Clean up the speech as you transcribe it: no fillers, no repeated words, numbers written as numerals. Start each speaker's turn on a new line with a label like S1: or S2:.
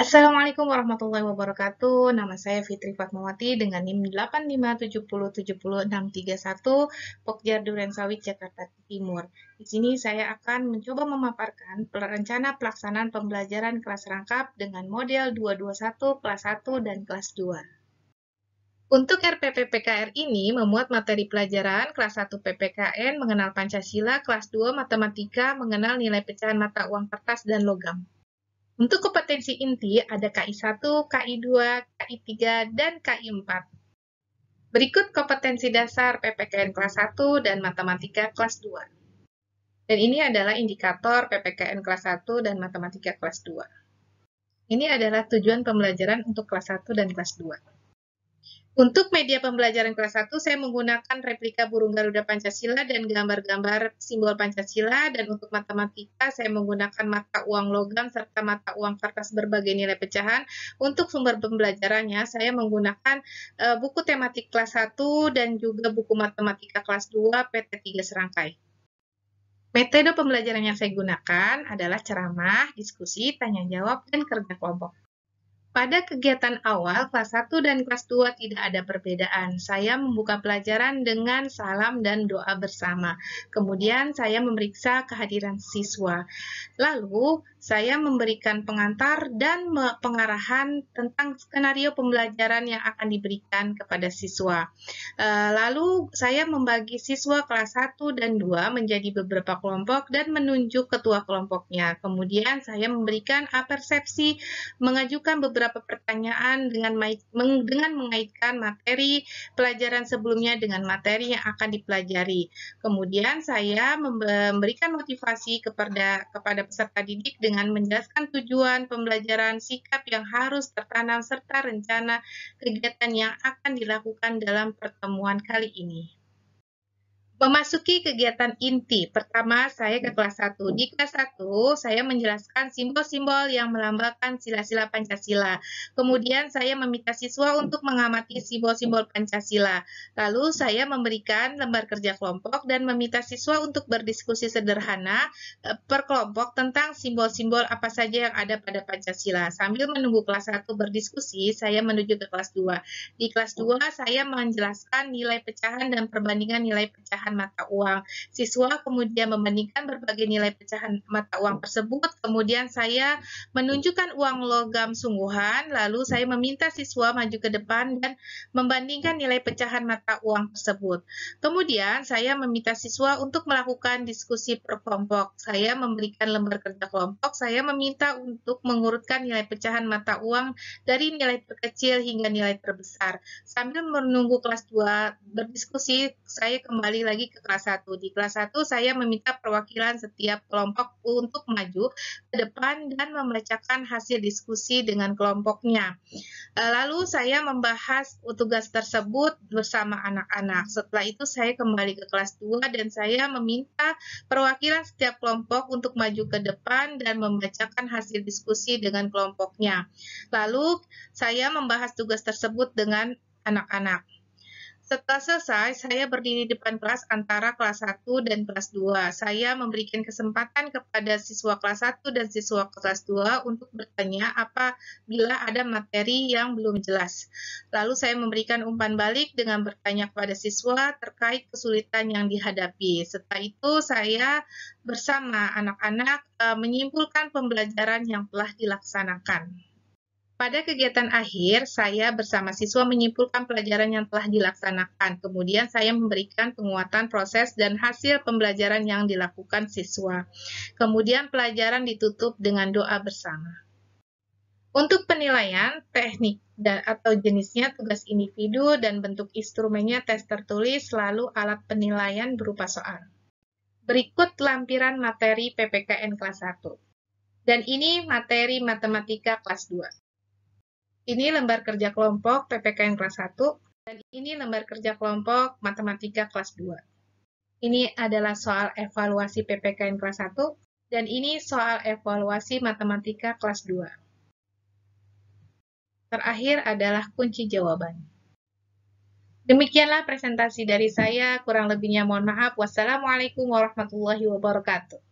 S1: Assalamualaikum warahmatullahi wabarakatuh. Nama saya Fitri Fatmawati dengan NIM 85707061, Pokja Durensawit, Jakarta Timur. Di sini saya akan mencoba memaparkan rencana pelaksanaan pembelajaran kelas rangkap dengan model 221, kelas 1, dan kelas 2. Untuk RPP PKR ini memuat materi pelajaran kelas 1 PPKN mengenal Pancasila, kelas 2 Matematika mengenal nilai pecahan mata uang kertas dan logam. Untuk kompetensi inti ada KI 1, KI 2, KI 3, dan KI 4. Berikut kompetensi dasar PPKN kelas 1 dan Matematika kelas 2. Dan ini adalah indikator PPKN kelas 1 dan Matematika kelas 2. Ini adalah tujuan pembelajaran untuk kelas 1 dan kelas 2. Untuk media pembelajaran kelas 1, saya menggunakan replika burung Garuda Pancasila dan gambar-gambar simbol Pancasila, dan untuk matematika, saya menggunakan mata uang logam serta mata uang kertas berbagai nilai pecahan. Untuk sumber pembelajarannya, saya menggunakan buku tematik kelas 1 dan juga buku matematika kelas 2 PT 3 serangkai. Metode pembelajaran yang saya gunakan adalah ceramah, diskusi, tanya jawab, dan kerja kelompok. Pada kegiatan awal, kelas 1 dan kelas 2 tidak ada perbedaan. Saya membuka pelajaran dengan salam dan doa bersama. Kemudian saya memeriksa kehadiran siswa. Lalu, saya memberikan pengantar dan pengarahan tentang skenario pembelajaran yang akan diberikan kepada siswa. Lalu, saya membagi siswa kelas 1 dan 2 menjadi beberapa kelompok dan menunjuk ketua kelompoknya. Kemudian, saya memberikan persepsi mengajukan beberapa pertanyaan dengan mengaitkan materi pelajaran sebelumnya dengan materi yang akan dipelajari. Kemudian saya memberikan motivasi kepada peserta didik dengan menjelaskan tujuan pembelajaran, sikap yang harus tertanam, serta rencana kegiatan yang akan dilakukan dalam pertemuan kali ini. Memasuki kegiatan inti, pertama saya ke kelas 1. Di kelas 1, saya menjelaskan simbol-simbol yang melambangkan sila-sila Pancasila. Kemudian saya meminta siswa untuk mengamati simbol-simbol Pancasila. Lalu saya memberikan lembar kerja kelompok dan meminta siswa untuk berdiskusi sederhana per kelompok tentang simbol-simbol apa saja yang ada pada Pancasila. Sambil menunggu kelas 1 berdiskusi, saya menuju ke kelas 2. Di kelas 2, saya menjelaskan nilai pecahan dan perbandingan nilai pecahan mata uang. Siswa kemudian membandingkan berbagai nilai pecahan mata uang tersebut. Kemudian saya menunjukkan uang logam sungguhan, lalu saya meminta siswa maju ke depan dan membandingkan nilai pecahan mata uang tersebut. Kemudian saya meminta siswa untuk melakukan diskusi per kelompok. Saya memberikan lembar kerja kelompok, saya meminta untuk mengurutkan nilai pecahan mata uang dari nilai terkecil hingga nilai terbesar. Sambil menunggu kelas 2 berdiskusi, saya kembali lagi ke kelas 1. Di kelas 1, saya meminta perwakilan setiap kelompok untuk maju ke depan dan membacakan hasil diskusi dengan kelompoknya. Lalu saya membahas tugas tersebut bersama anak-anak. Setelah itu saya kembali ke kelas 2 dan saya meminta perwakilan setiap kelompok untuk maju ke depan dan membacakan hasil diskusi dengan kelompoknya. Lalu saya membahas tugas tersebut dengan anak-anak. Setelah selesai, saya berdiri di depan kelas antara kelas 1 dan kelas 2. Saya memberikan kesempatan kepada siswa kelas 1 dan siswa kelas 2 untuk bertanya apabila ada materi yang belum jelas. Lalu saya memberikan umpan balik dengan bertanya kepada siswa terkait kesulitan yang dihadapi. Setelah itu, saya bersama anak-anak menyimpulkan pembelajaran yang telah dilaksanakan. Pada kegiatan akhir, saya bersama siswa menyimpulkan pelajaran yang telah dilaksanakan. Kemudian saya memberikan penguatan proses dan hasil pembelajaran yang dilakukan siswa. Kemudian pelajaran ditutup dengan doa bersama. Untuk penilaian, teknik atau jenisnya tugas individu dan bentuk instrumennya tes tertulis, lalu alat penilaian berupa soal. Berikut lampiran materi PPKN kelas 1. Dan ini materi matematika kelas 2. Ini lembar kerja kelompok PPKN kelas 1, dan ini lembar kerja kelompok matematika kelas 2. Ini adalah soal evaluasi PPKN kelas 1, dan ini soal evaluasi matematika kelas 2. Terakhir adalah kunci jawaban. Demikianlah presentasi dari saya, kurang lebihnya mohon maaf. Wassalamualaikum warahmatullahi wabarakatuh.